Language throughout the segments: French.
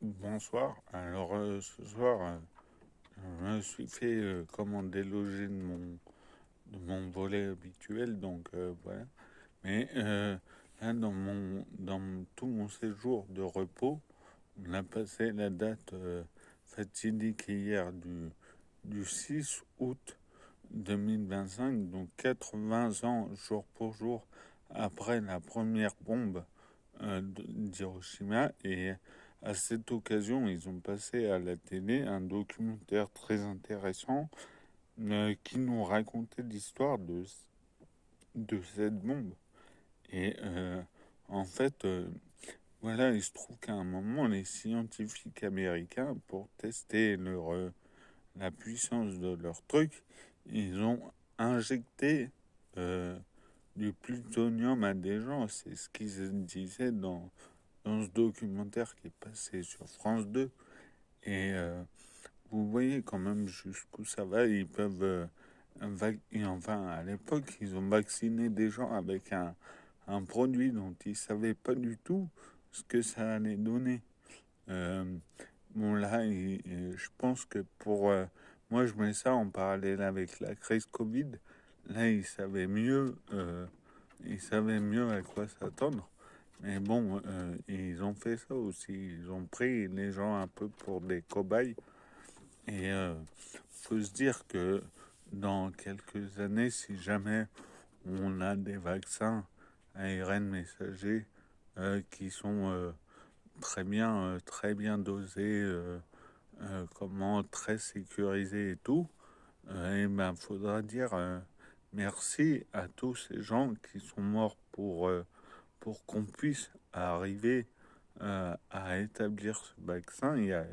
Bonsoir. Alors ce soir, je me suis fait commander loger de mon volet habituel, donc voilà. Mais là, tout mon séjour de repos, on a passé la date fatidique hier du 6 août 2025, donc 80 ans jour pour jour après la première bombe d'Hiroshima. Et à cette occasion, ils ont passé à la télé un documentaire très intéressant qui nous racontait l'histoire de cette bombe. Et en fait, voilà, il se trouve qu'à un moment, les scientifiques américains, pour tester la puissance de leur truc, ils ont injecté euh, du plutonium à des gens. C'est ce qu'ils disaient dans ce documentaire qui est passé sur France 2. Et vous voyez quand même jusqu'où ça va. Ils peuvent, et enfin, à l'époque, ils ont vacciné des gens avec un produit dont ils savaient pas du tout ce que ça allait donner. Euh, bon, là, je pense que moi, je mets ça en parallèle avec la crise Covid. Là, ils savaient mieux à quoi s'attendre. Mais bon, ils ont fait ça aussi. Ils ont pris les gens un peu pour des cobayes. Et faut se dire que dans quelques années, si jamais on a des vaccins à ARN messager qui sont très bien dosés, comment très sécurisés et tout, et ben faudra dire merci à tous ces gens qui sont morts pour qu'on puisse arriver à établir ce vaccin. Il y a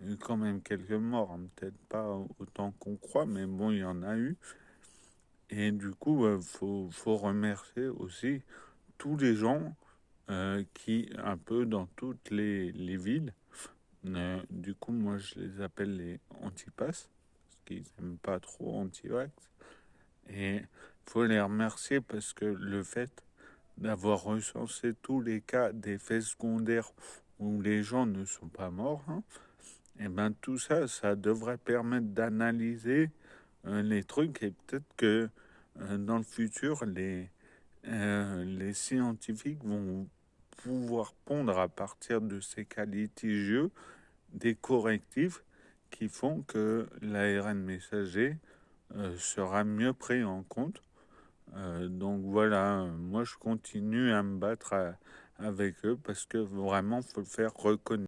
eu quand même quelques morts, hein, peut-être pas autant qu'on croit, mais bon, il y en a eu. Et du coup, faut remercier aussi tous les gens qui, un peu dans toutes les villes, du coup, moi, je les appelle les antipasses, parce qu'ils n'aiment pas trop anti-vax. Et faut les remercier parce que le fait d'avoir recensé tous les cas d'effets secondaires où les gens ne sont pas morts, hein, et ben tout ça, ça devrait permettre d'analyser les trucs et peut-être que dans le futur, les scientifiques vont pouvoir pondre à partir de ces cas litigieux des correctifs qui font que l'ARN messager sera mieux pris en compte. Donc voilà, moi je continue à me battre avec eux parce que vraiment, faut le faire reconnaître.